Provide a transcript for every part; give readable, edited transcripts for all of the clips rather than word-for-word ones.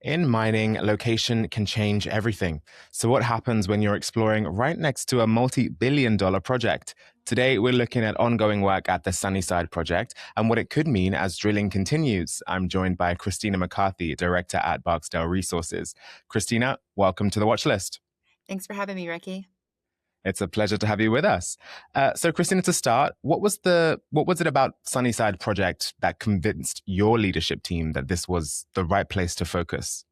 In mining, location can change everything. So, what happens when you're exploring right next to a multi-billion-dollar project? Today, we're looking at ongoing work at the Sunnyside project and what it could mean as drilling continues. I'm joined by Christina McCarthy, director at Barksdale Resources. Christina, welcome to the watch list. Thanks for having me, Ricky. It's a pleasure to have you with us. So, Christina, to start, what was it about Sunnyside project that convinced your leadership team that this was the right place to focus?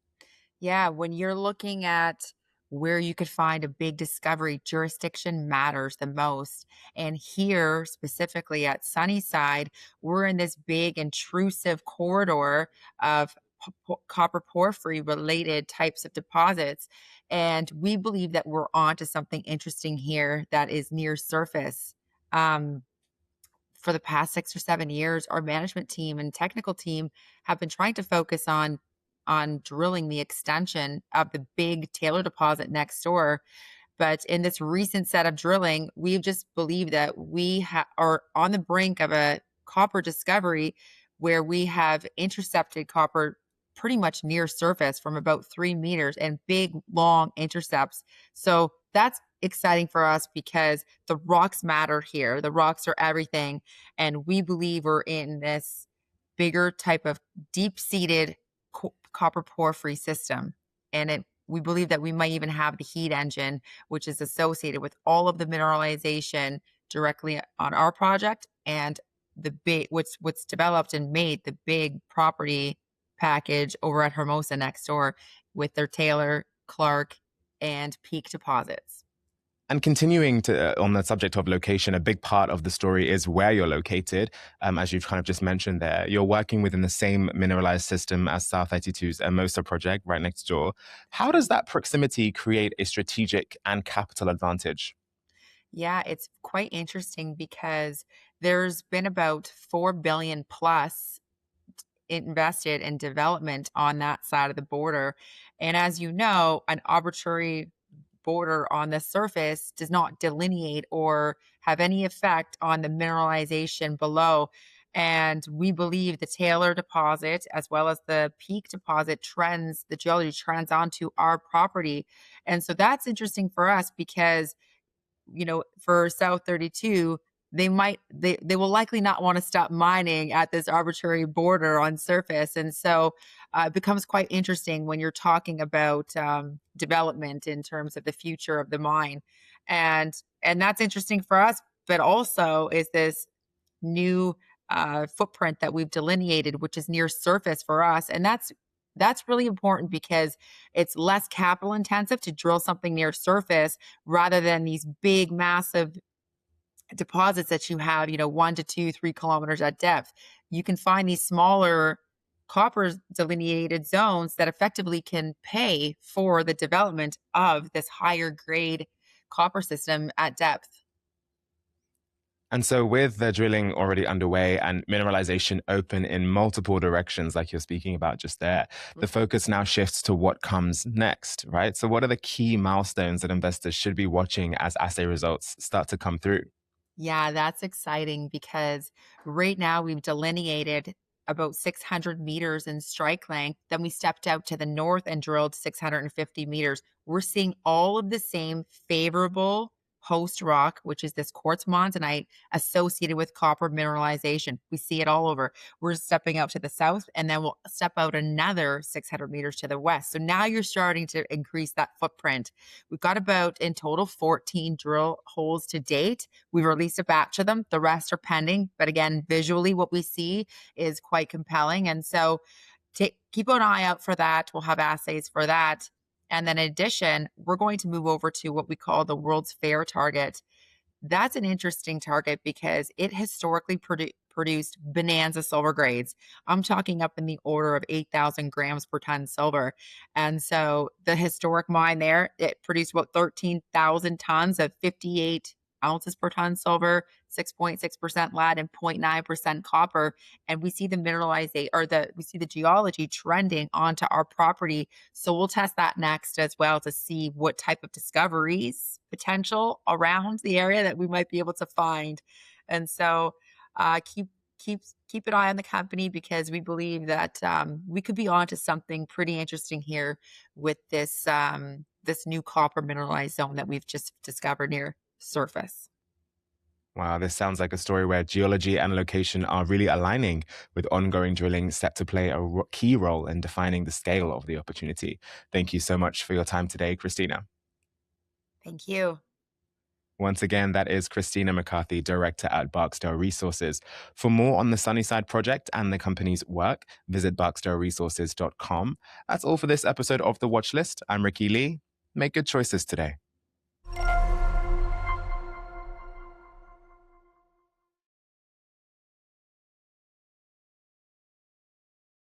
Yeah, when you're looking at where you could find a big discovery, jurisdiction matters the most. And here, specifically at Sunnyside, we're in this big intrusive corridor of copper porphyry related types of deposits. And we believe that we're onto something interesting here that is near surface. Um, for the past 6 or 7 years, our management team and technical team have been trying to focus on drilling the extension of the big Taylor deposit next door. But in this recent set of drilling, we've just believed that are on the brink of a copper discovery where we have intercepted copper pretty much near surface from about 3 meters and big, long intercepts. So that's exciting for us because the rocks matter here. The rocks are everything. And we believe we're in this bigger type of deep seated copper porphyry system. And we believe that we might even have the heat engine, which is associated with all of the mineralization directly on our project and the big what's developed and made the big property package over at Hermosa next door with their Taylor, Clark, and Peak deposits. And continuing to on the subject of location, a big part of the story is where you're located. As you've kind of just mentioned there, you're working within the same mineralized system as South 32's Hermosa project right next door. How does that proximity create a strategic and capital advantage? Yeah, it's quite interesting because there's been about 4 billion plus invested in development on that side of the border. And as you know, an arbitrary border on the surface does not delineate or have any effect on the mineralization below. And we believe the Taylor deposit, as well as the Peak deposit trends, the geology trends onto our property. And so that's interesting for us because for South 32, they will likely not want to stop mining at this arbitrary border on surface. And so it becomes quite interesting when you're talking about development in terms of the future of the mine. And that's interesting for us, but also is this new footprint that we've delineated, which is near surface for us. And that's really important because it's less capital intensive to drill something near surface rather than these big, massive deposits that you have, 1 to 2, 3 kilometers at depth. You can find these smaller copper delineated zones that effectively can pay for the development of this higher grade copper system at depth. And so, with the drilling already underway and mineralization open in multiple directions, like you're speaking about just there, the focus now shifts to what comes next, right? So, what are the key milestones that investors should be watching as assay results start to come through? Yeah, that's exciting because right now we've delineated about 600 meters in strike length. Then we stepped out to the north and drilled 650 meters. We're seeing all of the same favorable host rock, which is this quartz monzonite associated with copper mineralization. We see it all over. We're stepping out to the south and then we'll step out another 600 meters to the west. So now you're starting to increase that footprint. We've got about in total 14 drill holes to date. We've released a batch of them. The rest are pending. But again, visually, what we see is quite compelling. And so keep an eye out for that. We'll have assays for that. And then in addition, we're going to move over to what we call the World's Fair target. That's an interesting target because it historically produced bonanza silver grades. I'm talking up in the order of 8,000 grams per ton silver. And so the historic mine there, it produced about 13,000 tons of 58 ounces per ton silver, 6.6% lead, and 0.9% copper. And we see the we see the geology trending onto our property. So we'll test that next as well to see what type of discoveries potential around the area that we might be able to find. And so keep keep an eye on the company because we believe that we could be onto something pretty interesting here with this new copper mineralized zone that we've just discovered near surface. Wow, this sounds like a story where geology and location are really aligning, with ongoing drilling set to play a key role in defining the scale of the opportunity. Thank you so much for your time today, Christina. Thank you. Once again, that is Christina McCarthy, Director at Barksdale Resources. For more on the Sunnyside project and the company's work, visit barksdaleresources.com. That's all for this episode of The Watch List. I'm Ricky Lee. Make good choices today.